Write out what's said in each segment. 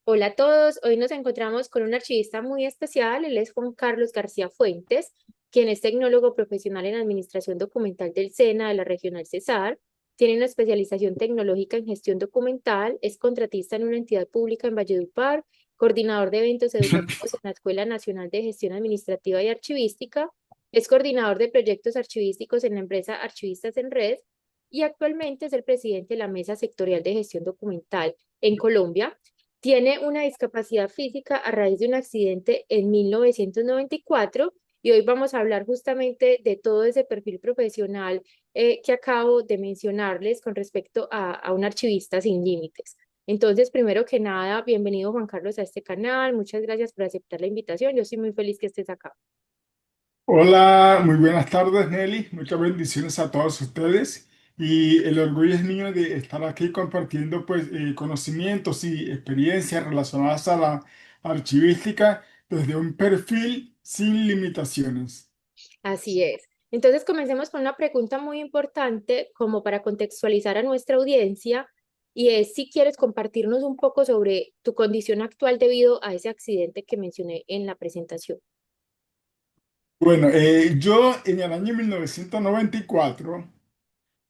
Hola a todos, hoy nos encontramos con un archivista muy especial, él es Juan Carlos García Fuentes, quien es tecnólogo profesional en Administración Documental del SENA de la Regional Cesar, tiene una especialización tecnológica en gestión documental, es contratista en una entidad pública en Valledupar, coordinador de eventos educativos en la Escuela Nacional de Gestión Administrativa y Archivística, es coordinador de proyectos archivísticos en la empresa Archivistas en Red y actualmente es el presidente de la Mesa Sectorial de Gestión Documental en Colombia. Tiene una discapacidad física a raíz de un accidente en 1994 y hoy vamos a hablar justamente de todo ese perfil profesional que acabo de mencionarles con respecto a un archivista sin límites. Entonces, primero que nada, bienvenido Juan Carlos a este canal. Muchas gracias por aceptar la invitación. Yo estoy muy feliz que estés acá. Hola, muy buenas tardes, Nelly. Muchas bendiciones a todos ustedes. Y el orgullo es mío de estar aquí compartiendo pues, conocimientos y experiencias relacionadas a la archivística desde un perfil sin limitaciones. Así es. Entonces, comencemos con una pregunta muy importante como para contextualizar a nuestra audiencia y es si quieres compartirnos un poco sobre tu condición actual debido a ese accidente que mencioné en la presentación. Bueno, yo en el año 1994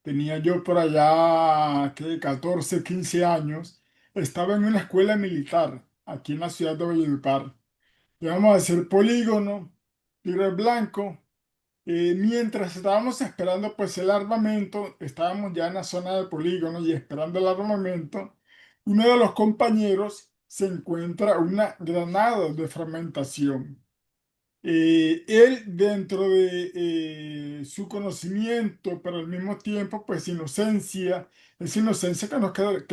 tenía yo por allá que 14, 15 años, estaba en una escuela militar aquí en la ciudad de Valledupar. Íbamos a hacer polígono, tiro al blanco. Mientras estábamos esperando pues el armamento, estábamos ya en la zona del polígono y esperando el armamento, uno de los compañeros se encuentra una granada de fragmentación. Él dentro de su conocimiento, pero al mismo tiempo pues inocencia, esa inocencia que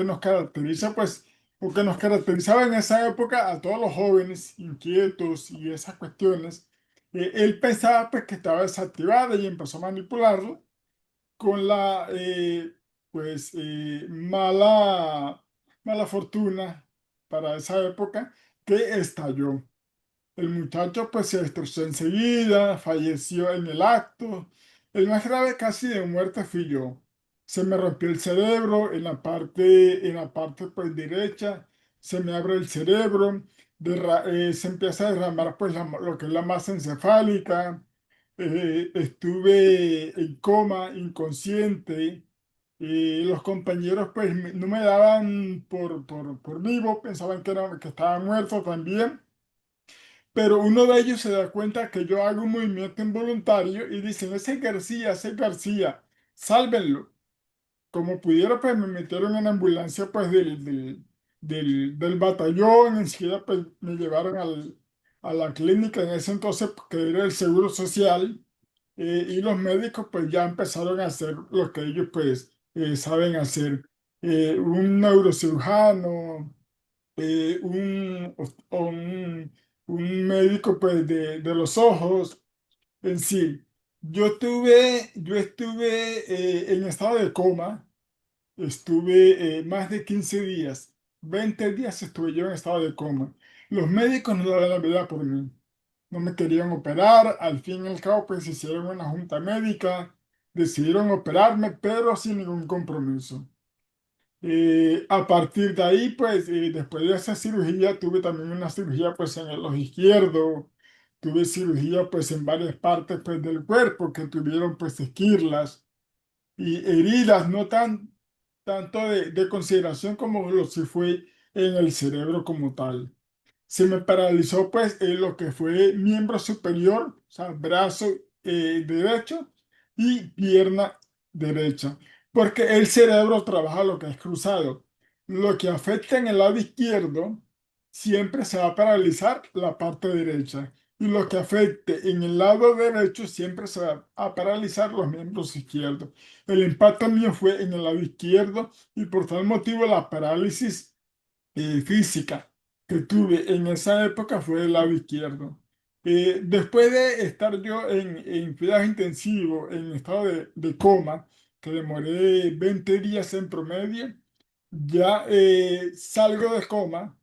nos caracteriza pues, o que nos caracterizaba en esa época a todos los jóvenes inquietos y esas cuestiones. Él pensaba pues que estaba desactivada y empezó a manipularlo con la mala fortuna para esa época que estalló. El muchacho pues se destrozó enseguida, falleció en el acto. El más grave casi de muerte fui yo. Se me rompió el cerebro en la parte pues derecha, se me abre el cerebro, se empieza a derramar pues lo que es la masa encefálica. Estuve en coma, inconsciente. Los compañeros pues no me daban por vivo, pensaban que estaba muerto también. Pero uno de ellos se da cuenta que yo hago un movimiento involuntario y dicen, ese es García, sálvenlo. Como pudiera, pues me metieron en la ambulancia pues del batallón, enseguida pues me llevaron a la clínica en ese entonces que era el Seguro Social, y los médicos pues ya empezaron a hacer lo que ellos pues saben hacer. Un neurocirujano, un médico pues de los ojos en sí. Yo estuve en estado de coma, estuve más de 15 días, 20 días estuve yo en estado de coma. Los médicos no daban la vida por mí, no me querían operar, al fin y al cabo pues hicieron una junta médica, decidieron operarme, pero sin ningún compromiso. A partir de ahí, pues, después de esa cirugía, tuve también una cirugía, pues, en el ojo izquierdo. Tuve cirugía, pues, en varias partes, pues, del cuerpo que tuvieron, pues, esquirlas y heridas, no tanto de consideración como lo si fue en el cerebro como tal. Se me paralizó, pues, lo que fue miembro superior, o sea, brazo derecho y pierna derecha, porque el cerebro trabaja lo que es cruzado. Lo que afecta en el lado izquierdo siempre se va a paralizar la parte derecha y lo que afecte en el lado derecho siempre se va a paralizar los miembros izquierdos. El impacto mío fue en el lado izquierdo y por tal motivo la parálisis física que tuve en esa época fue el lado izquierdo. Después de estar yo en cuidados intensivos, en estado de coma, que demoré 20 días en promedio, ya salgo de coma,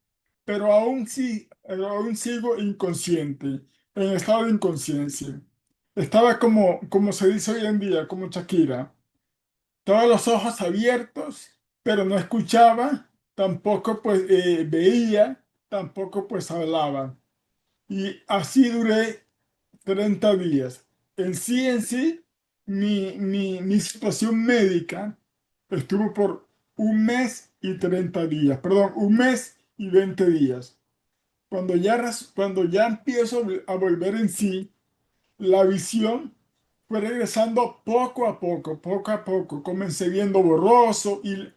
pero aún sigo inconsciente, en estado de inconsciencia. Estaba como se dice hoy en día, como Shakira, todos los ojos abiertos, pero no escuchaba, tampoco pues veía, tampoco pues hablaba. Y así duré 30 días. En sí, mi situación médica estuvo por 1 mes y 30 días, perdón, 1 mes y 20 días. Cuando ya empiezo a volver en sí, la visión fue regresando poco a poco. Comencé viendo borroso y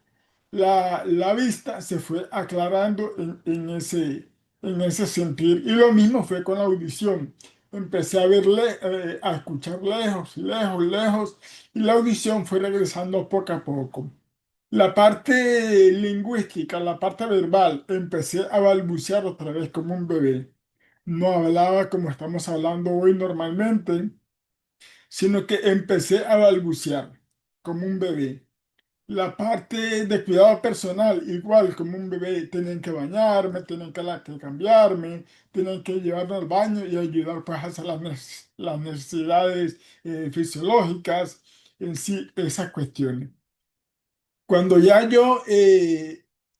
la vista se fue aclarando en ese sentir. Y lo mismo fue con la audición. Empecé a a escuchar lejos, lejos, lejos, y la audición fue regresando poco a poco. La parte lingüística, la parte verbal, empecé a balbucear otra vez como un bebé. No hablaba como estamos hablando hoy normalmente, sino que empecé a balbucear como un bebé. La parte de cuidado personal, igual como un bebé, tienen que bañarme, tienen que cambiarme, tienen que llevarme al baño y ayudar pues a hacer las necesidades fisiológicas, en sí, esas cuestiones. Cuando ya yo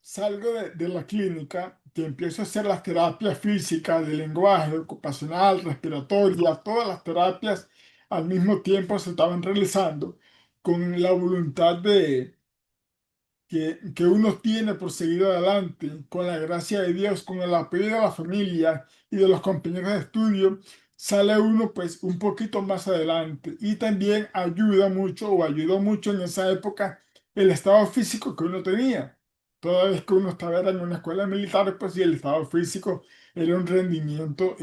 salgo de la clínica, que empiezo a hacer las terapias físicas, de lenguaje, ocupacional, respiratoria, todas las terapias al mismo tiempo se estaban realizando con la voluntad que uno tiene por seguir adelante, con la gracia de Dios, con el apoyo de la familia y de los compañeros de estudio, sale uno pues un poquito más adelante. Y también ayuda mucho o ayudó mucho en esa época el estado físico que uno tenía. Toda vez que uno estaba en una escuela militar, pues y el estado físico era un rendimiento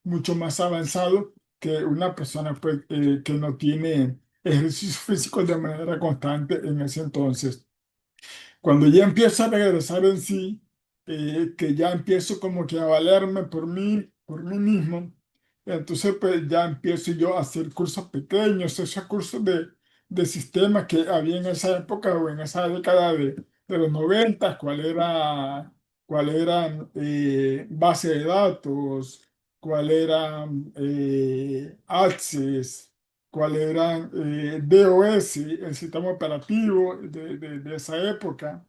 mucho más avanzado que una persona pues, que no tiene ejercicio físico de manera constante en ese entonces. Cuando ya empiezo a regresar en sí, que ya empiezo como que a valerme por mí mismo, entonces pues ya empiezo yo a hacer cursos pequeños, esos cursos de sistemas que había en esa época o en esa década de los 90, cuál eran base de datos, cuál eran Access, cuál eran DOS, el sistema operativo de esa época.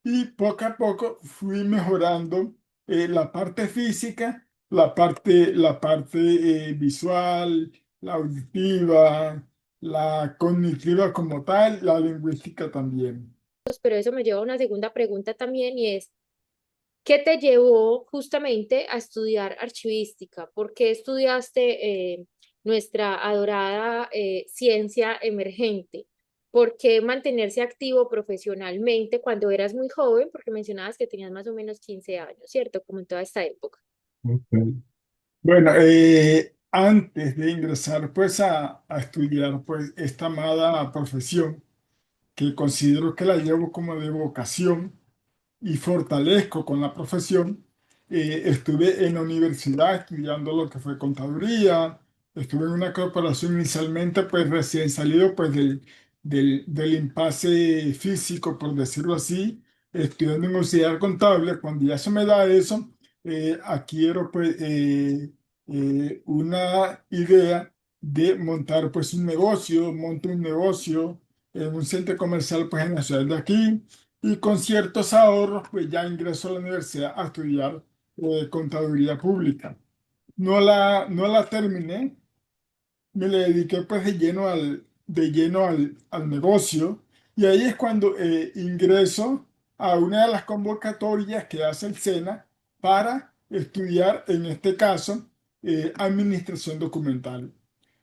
Y poco a poco fui mejorando la parte física, la parte visual, la auditiva, la cognitiva como tal, la lingüística también. Pero eso me lleva a una segunda pregunta también y es, ¿qué te llevó justamente a estudiar archivística? ¿Por qué estudiaste nuestra adorada ciencia emergente? ¿Por qué mantenerse activo profesionalmente cuando eras muy joven? Porque mencionabas que tenías más o menos 15 años, ¿cierto? Como en toda esta época. Ok. Bueno, antes de ingresar pues a estudiar pues esta amada profesión, que considero que la llevo como de vocación, y fortalezco con la profesión. Estuve en la universidad estudiando lo que fue contaduría, estuve en una corporación inicialmente, pues recién salido pues del impasse físico, por decirlo así, estudiando en auxiliar contable. Cuando ya se me da eso, adquiero pues una idea de montar pues un negocio, monto un negocio en un centro comercial pues en la ciudad de aquí, y con ciertos ahorros, pues ya ingreso a la universidad a estudiar contaduría pública. No la terminé, me le dediqué pues de lleno al negocio, y ahí es cuando ingreso a una de las convocatorias que hace el SENA para estudiar, en este caso, administración documental.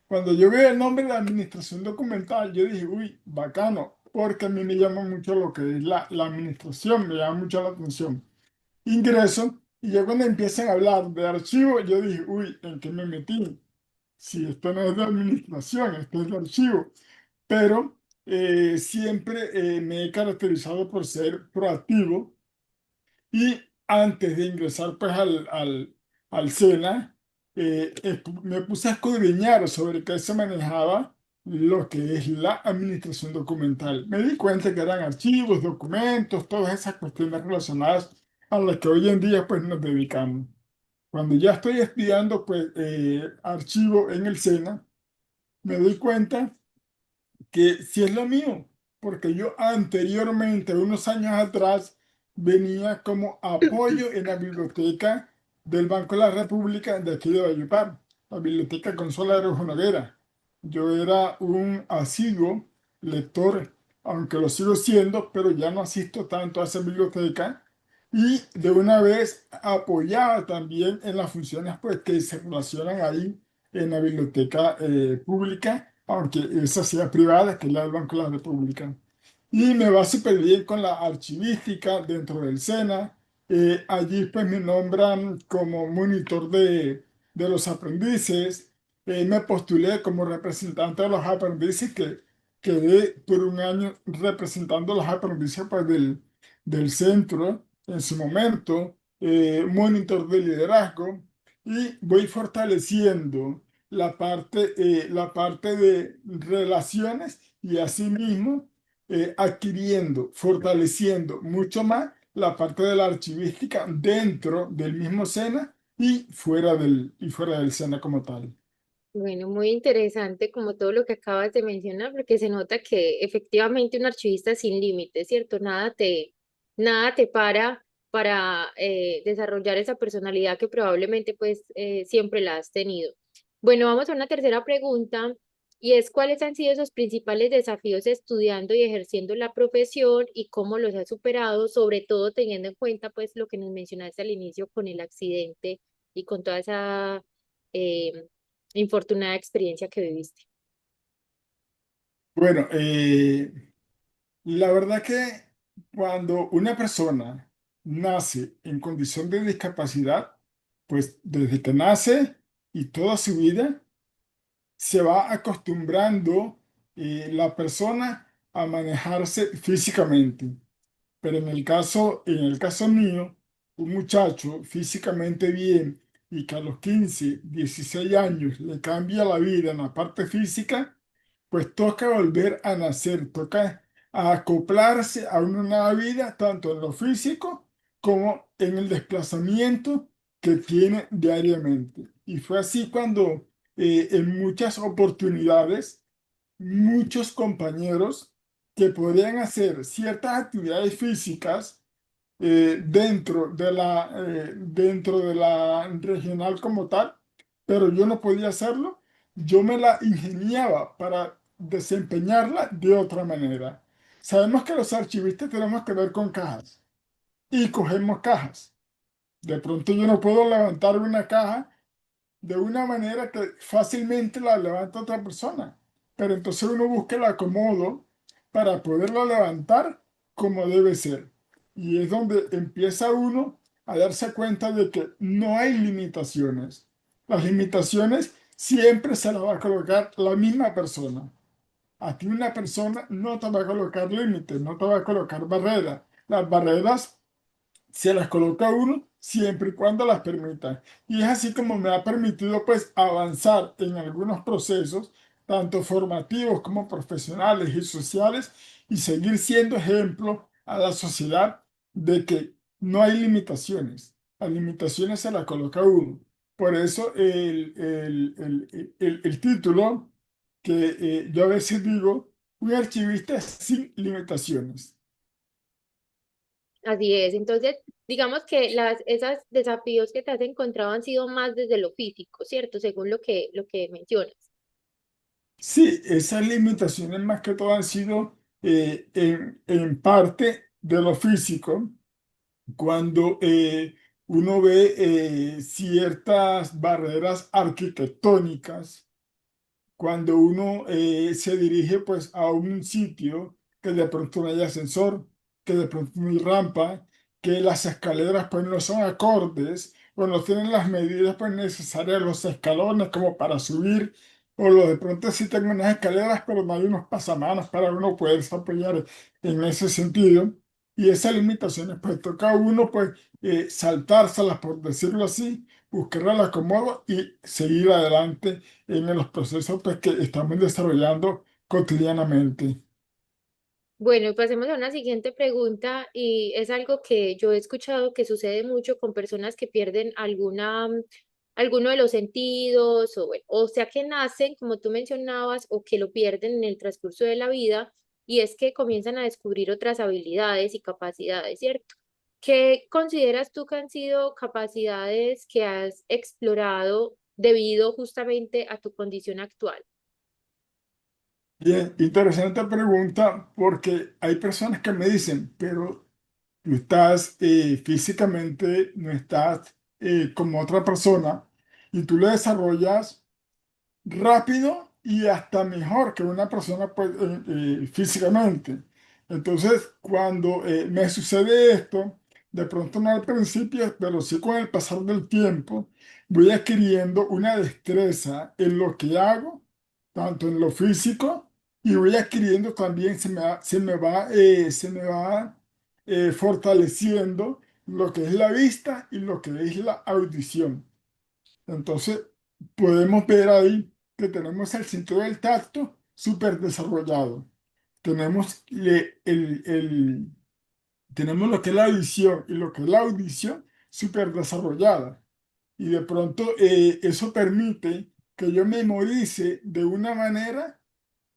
Cuando yo veo el nombre de administración documental, yo dije, uy, bacano, porque a mí me llama mucho lo que es la administración, me llama mucho la atención. Ingreso y ya cuando empiezan a hablar de archivo, yo dije, uy, ¿en qué me metí? Si esto no es de administración, esto es de archivo. Pero siempre me he caracterizado por ser proactivo, y antes de ingresar pues al SENA, me puse a escudriñar sobre qué se manejaba lo que es la administración documental. Me di cuenta que eran archivos, documentos, todas esas cuestiones relacionadas a las que hoy en día pues nos dedicamos. Cuando ya estoy estudiando pues archivo en el SENA, me doy cuenta que sí es lo mío, porque yo anteriormente, unos años atrás, venía como apoyo en la biblioteca del Banco de la República de aquí de Valledupar, la biblioteca Consuelo Noguera. Yo era un asiduo lector, aunque lo sigo siendo, pero ya no asisto tanto a esa biblioteca. Y de una vez apoyaba también en las funciones pues, que se relacionan ahí en la biblioteca pública, aunque esa sea privada, que es la del Banco de la República. Y me va súper bien con la archivística dentro del SENA. Allí pues me nombran como monitor de los aprendices. Me postulé como representante de los aprendices que quedé por un año representando a los aprendices pues, del centro en su momento. Monitor de liderazgo y voy fortaleciendo la parte de relaciones y asimismo adquiriendo, fortaleciendo mucho más la parte de la archivística dentro del mismo SENA y fuera del SENA como tal. Bueno, muy interesante como todo lo que acabas de mencionar, porque se nota que efectivamente un archivista es sin límites, ¿cierto? Nada te para desarrollar esa personalidad que probablemente pues siempre la has tenido. Bueno, vamos a una tercera pregunta y es ¿cuáles han sido esos principales desafíos estudiando y ejerciendo la profesión y cómo los has superado, sobre todo teniendo en cuenta pues lo que nos mencionaste al inicio con el accidente y con toda esa eh, infortunada experiencia que viviste? Bueno, la verdad que cuando una persona nace en condición de discapacidad, pues desde que nace y toda su vida, se va acostumbrando la persona a manejarse físicamente. Pero en el caso mío, un muchacho físicamente bien y que a los 15 16 años le cambia la vida en la parte física, pues toca volver a nacer, toca acoplarse a una nueva vida, tanto en lo físico como en el desplazamiento que tiene diariamente. Y fue así cuando en muchas oportunidades, muchos compañeros que podían hacer ciertas actividades físicas dentro de la regional como tal, pero yo no podía hacerlo. Yo me la ingeniaba para desempeñarla de otra manera. Sabemos que los archivistas tenemos que ver con cajas y cogemos cajas. De pronto yo no puedo levantar una caja de una manera que fácilmente la levanta otra persona. Pero entonces uno busca el acomodo para poderla levantar como debe ser. Y es donde empieza uno a darse cuenta de que no hay limitaciones. Las limitaciones siempre se las va a colocar la misma persona. A ti una persona no te va a colocar límites, no te va a colocar barreras. Las barreras se las coloca uno siempre y cuando las permita. Y es así como me ha permitido pues avanzar en algunos procesos, tanto formativos como profesionales y sociales, y seguir siendo ejemplo a la sociedad de que no hay limitaciones. Las limitaciones se las coloca uno. Por eso el título que yo a veces digo, un archivista sin limitaciones. Así es. Entonces, digamos que esos desafíos que te has encontrado han sido más desde lo físico, ¿cierto? Según lo que mencionas. Sí, esas limitaciones más que todo han sido en parte de lo físico, cuando uno ve ciertas barreras arquitectónicas cuando uno se dirige pues a un sitio que de pronto no hay ascensor, que de pronto no hay rampa, que las escaleras pues no son acordes o no tienen las medidas pues necesarias, los escalones como para subir, o lo de pronto sí tengo unas escaleras pero no hay unos pasamanos para uno poderse apoyar en ese sentido. Y esas limitaciones pues toca a uno pues saltárselas por decirlo así, buscar el acomodo y seguir adelante en los procesos pues, que estamos desarrollando cotidianamente. Bueno, y pasemos a una siguiente pregunta y es algo que yo he escuchado que sucede mucho con personas que pierden alguno de los sentidos o, bueno, o sea que nacen, como tú mencionabas, o que lo pierden en el transcurso de la vida y es que comienzan a descubrir otras habilidades y capacidades, ¿cierto? ¿Qué consideras tú que han sido capacidades que has explorado debido justamente a tu condición actual? Bien, interesante pregunta porque hay personas que me dicen, pero tú estás físicamente, no estás como otra persona y tú lo desarrollas rápido y hasta mejor que una persona pues, físicamente. Entonces, cuando me sucede esto, de pronto no al principio, pero sí con el pasar del tiempo, voy adquiriendo una destreza en lo que hago, tanto en lo físico, y voy adquiriendo también, se me va fortaleciendo lo que es la vista y lo que es la audición. Entonces, podemos ver ahí que tenemos el sentido del tacto súper desarrollado. Tenemos, tenemos lo que es la visión y lo que es la audición súper desarrollada. Y de pronto eso permite que yo memorice de una manera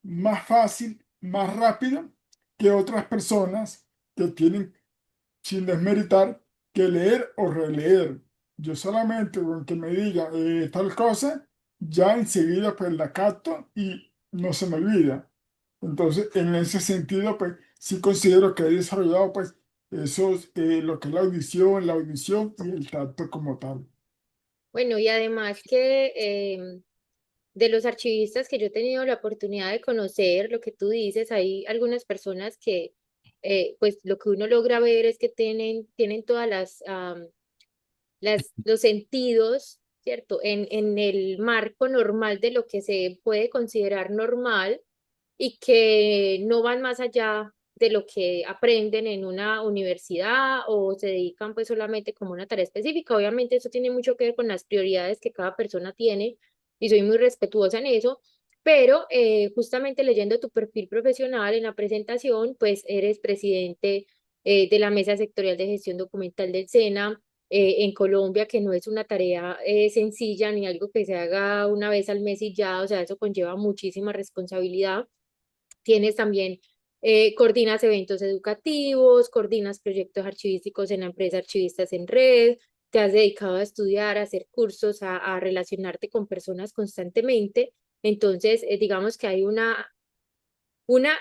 más fácil, más rápido que otras personas que tienen sin desmeritar que leer o releer. Yo solamente con que me diga tal cosa, ya enseguida pues la capto y no se me olvida. Entonces, en ese sentido, pues sí considero que he desarrollado pues esos, lo que es la audición y el tacto como tal. Bueno, y además que de los archivistas que yo he tenido la oportunidad de conocer, lo que tú dices, hay algunas personas que, pues lo que uno logra ver es que tienen todas los sentidos, ¿cierto? En el marco normal de lo que se puede considerar normal y que no van más allá de lo que aprenden en una universidad o se dedican pues solamente como una tarea específica. Obviamente eso tiene mucho que ver con las prioridades que cada persona tiene y soy muy respetuosa en eso, pero justamente leyendo tu perfil profesional en la presentación, pues eres presidente de la Mesa Sectorial de Gestión Documental del SENA en Colombia, que no es una tarea sencilla ni algo que se haga una vez al mes y ya, o sea, eso conlleva muchísima responsabilidad. Tienes también, coordinas eventos educativos, coordinas proyectos archivísticos en la empresa Archivistas en Red, te has dedicado a estudiar, a hacer cursos, a relacionarte con personas constantemente. Entonces, digamos que hay una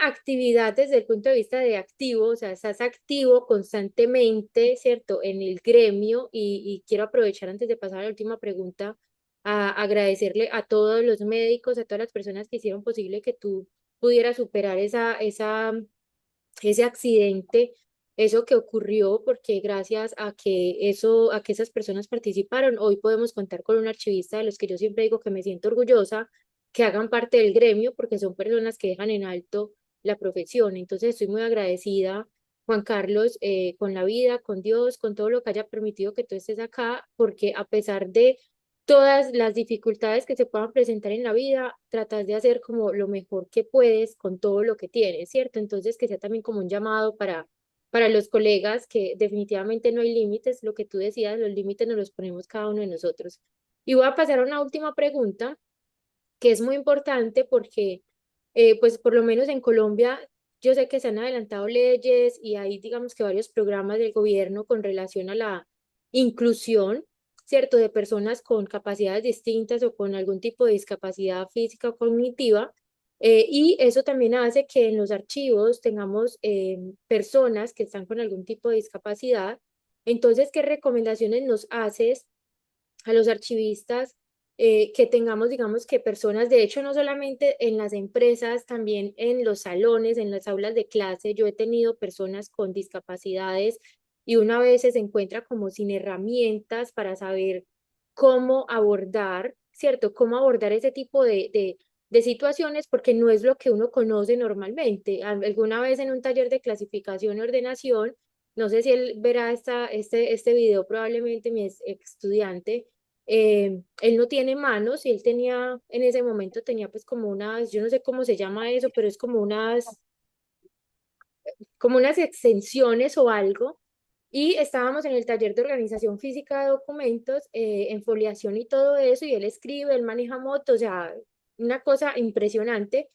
actividad desde el punto de vista de activo, o sea, estás activo constantemente, ¿cierto? En el gremio y quiero aprovechar antes de pasar a la última pregunta a agradecerle a todos los médicos, a todas las personas que hicieron posible que tú pudieras superar ese accidente, eso que ocurrió, porque gracias a que esas personas participaron, hoy podemos contar con un archivista de los que yo siempre digo que me siento orgullosa, que hagan parte del gremio, porque son personas que dejan en alto la profesión. Entonces estoy muy agradecida, Juan Carlos, con la vida, con Dios, con todo lo que haya permitido que tú estés acá, porque a pesar de todas las dificultades que se puedan presentar en la vida, tratas de hacer como lo mejor que puedes con todo lo que tienes, ¿cierto? Entonces, que sea también como un llamado para los colegas que definitivamente no hay límites, lo que tú decías, los límites nos los ponemos cada uno de nosotros. Y voy a pasar a una última pregunta, que es muy importante porque, pues por lo menos en Colombia, yo sé que se han adelantado leyes y hay, digamos que varios programas del gobierno con relación a la inclusión, ¿cierto? De personas con capacidades distintas o con algún tipo de discapacidad física o cognitiva. Y eso también hace que en los archivos tengamos personas que están con algún tipo de discapacidad. Entonces, ¿qué recomendaciones nos haces a los archivistas, que tengamos, digamos, que personas, de hecho, no solamente en las empresas, también en los salones, en las aulas de clase, yo he tenido personas con discapacidades y una vez se encuentra como sin herramientas para saber cómo abordar, ¿cierto? Cómo abordar ese tipo de situaciones porque no es lo que uno conoce normalmente. Alguna vez en un taller de clasificación y ordenación, no sé si él verá este video, probablemente mi ex estudiante, él no tiene manos y él tenía, en ese momento tenía pues como unas, yo no sé cómo se llama eso, pero es como unas extensiones o algo. Y estábamos en el taller de organización física de documentos, en foliación y todo eso, y él escribe, él maneja moto, o sea, una cosa impresionante.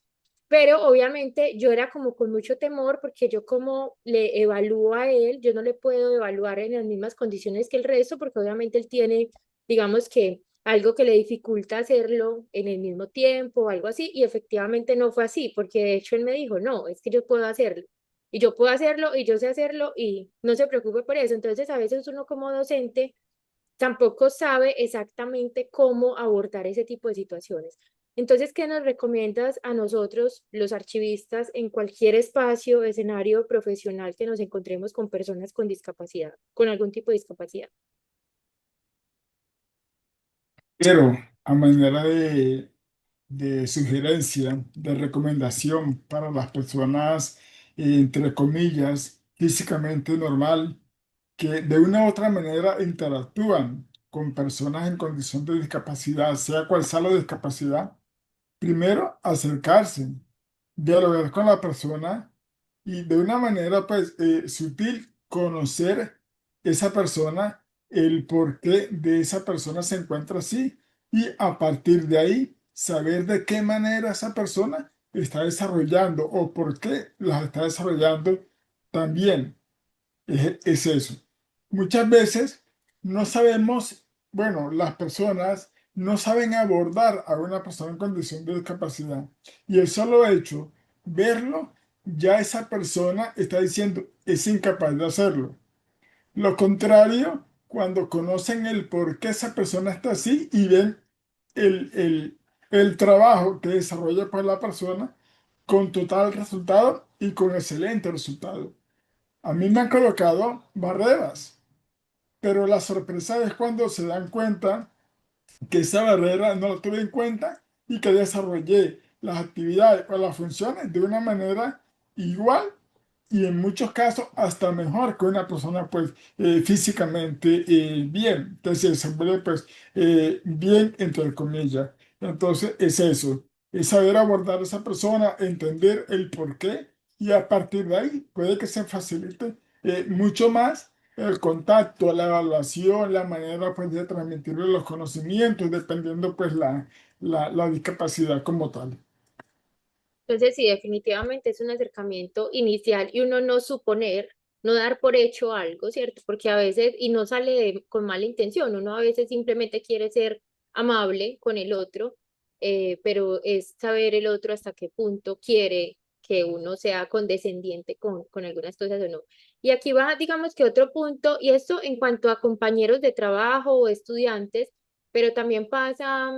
Pero obviamente yo era como con mucho temor porque yo como le evalúo a él, yo no le puedo evaluar en las mismas condiciones que el resto porque obviamente él tiene, digamos que algo que le dificulta hacerlo en el mismo tiempo o algo así y efectivamente no fue así porque de hecho él me dijo, no, es que yo puedo hacerlo y yo puedo hacerlo y yo sé hacerlo y no se preocupe por eso. Entonces a veces uno como docente tampoco sabe exactamente cómo abordar ese tipo de situaciones. Entonces, ¿qué nos recomiendas a nosotros, los archivistas, en cualquier espacio, escenario profesional que nos encontremos con personas con discapacidad, con algún tipo de discapacidad? Pero a manera de sugerencia, de recomendación para las personas, entre comillas, físicamente normal, que de una u otra manera interactúan con personas en condición de discapacidad, sea cual sea la discapacidad. Primero, acercarse, dialogar con la persona y de una manera pues sutil conocer esa persona, el porqué de esa persona se encuentra así y a partir de ahí saber de qué manera esa persona está desarrollando o por qué las está desarrollando también. Es eso. Muchas veces no sabemos, bueno, las personas no saben abordar a una persona en condición de discapacidad. Y el solo hecho, verlo, ya esa persona está diciendo, es incapaz de hacerlo. Lo contrario, cuando conocen el por qué esa persona está así y ven el, el, el trabajo que desarrolla pues la persona con total resultado y con excelente resultado. A mí me han colocado barreras, pero la sorpresa es cuando se dan cuenta que esa barrera no la tuve en cuenta y que desarrollé las actividades o las funciones de una manera igual y en muchos casos hasta mejor que una persona pues físicamente bien. Entonces se vuelve pues bien entre comillas. Entonces es eso, es saber abordar a esa persona, entender el porqué y a partir de ahí puede que se facilite mucho más el contacto, la evaluación, la manera pues, de transmitirle los conocimientos, dependiendo pues la discapacidad como tal. Entonces, sí, definitivamente es un acercamiento inicial y uno no suponer, no dar por hecho algo, ¿cierto? Porque a veces, y no sale con mala intención, uno a veces simplemente quiere ser amable con el otro, pero es saber el otro hasta qué punto quiere que uno sea condescendiente con algunas cosas o no. Y aquí va, digamos que otro punto, y esto en cuanto a compañeros de trabajo o estudiantes, pero también pasa,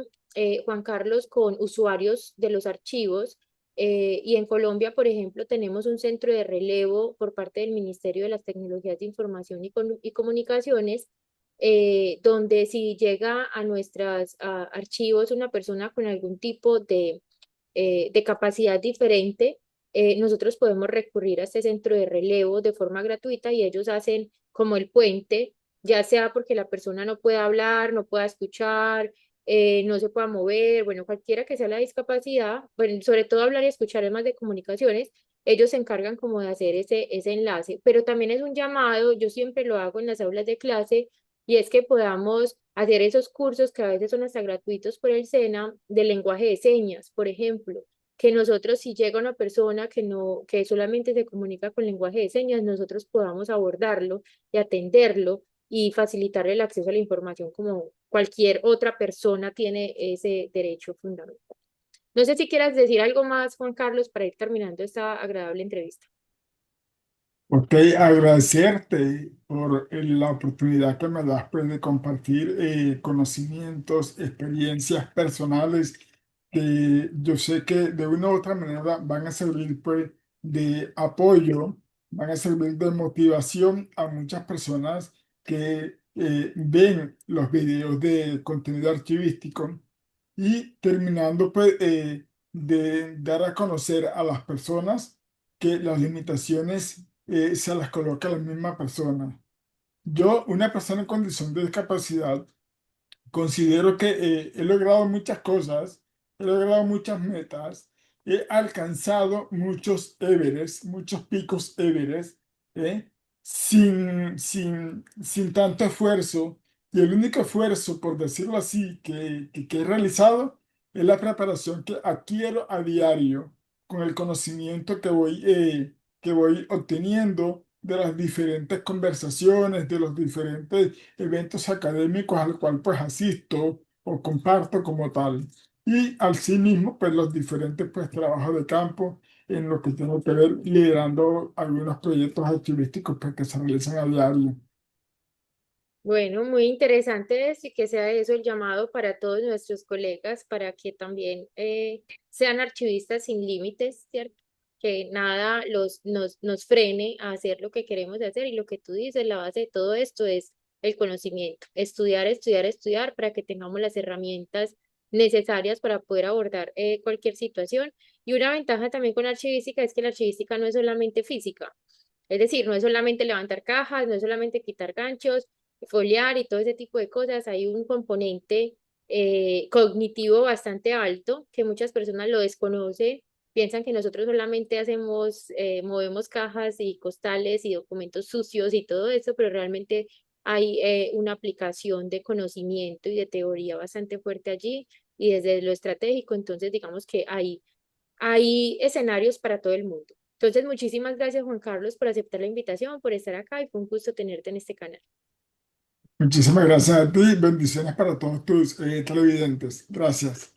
Juan Carlos, con usuarios de los archivos y en Colombia, por ejemplo, tenemos un centro de relevo por parte del Ministerio de las Tecnologías de Información y Comunicaciones, donde si llega a nuestros archivos una persona con algún tipo de capacidad diferente, nosotros podemos recurrir a este centro de relevo de forma gratuita y ellos hacen como el puente, ya sea porque la persona no pueda hablar, no pueda escuchar, no se pueda mover, bueno, cualquiera que sea la discapacidad, bueno, sobre todo hablar y escuchar es más de comunicaciones, ellos se encargan como de hacer ese enlace, pero también es un llamado, yo siempre lo hago en las aulas de clase, y es que podamos hacer esos cursos que a veces son hasta gratuitos por el SENA de lenguaje de señas, por ejemplo, que nosotros si llega una persona que no, que solamente se comunica con lenguaje de señas, nosotros podamos abordarlo y atenderlo y facilitarle el acceso a la información como cualquier otra persona tiene ese derecho fundamental. No sé si quieras decir algo más, Juan Carlos, para ir terminando esta agradable entrevista. Ok, agradecerte por la oportunidad que me das pues, de compartir conocimientos, experiencias personales que yo sé que de una u otra manera van a servir pues, de apoyo, van a servir de motivación a muchas personas que ven los videos de contenido archivístico y terminando pues, de dar a conocer a las personas que las limitaciones se las coloca la misma persona. Yo, una persona en condición de discapacidad, considero que he logrado muchas cosas, he logrado muchas metas, he alcanzado muchos Everest, muchos picos Everest, ¿eh? Sin tanto esfuerzo. Y el único esfuerzo, por decirlo así, que he realizado es la preparación que adquiero a diario. con el conocimiento que voy obteniendo de las diferentes conversaciones, de los diferentes eventos académicos al cual pues asisto o comparto como tal. Y al sí mismo, pues los diferentes pues trabajos de campo en lo que tengo que ver liderando algunos proyectos activísticos pues, que se realizan a diario. Bueno, muy interesante eso y que sea eso el llamado para todos nuestros colegas para que también sean archivistas sin límites, ¿cierto? Que nada nos frene a hacer lo que queremos hacer y lo que tú dices, la base de todo esto es el conocimiento, estudiar, estudiar, estudiar para que tengamos las herramientas necesarias para poder abordar cualquier situación. Y una ventaja también con la archivística es que la archivística no es solamente física, es decir, no es solamente levantar cajas, no es solamente quitar ganchos, foliar y todo ese tipo de cosas, hay un componente cognitivo bastante alto que muchas personas lo desconocen, piensan que nosotros solamente hacemos, movemos cajas y costales y documentos sucios y todo eso, pero realmente hay una aplicación de conocimiento y de teoría bastante fuerte allí y desde lo estratégico, entonces digamos que hay escenarios para todo el mundo. Entonces, muchísimas gracias, Juan Carlos, por aceptar la invitación, por estar acá y fue un gusto tenerte en este canal. Muchísimas gracias a ti. Bendiciones para todos tus televidentes. Gracias.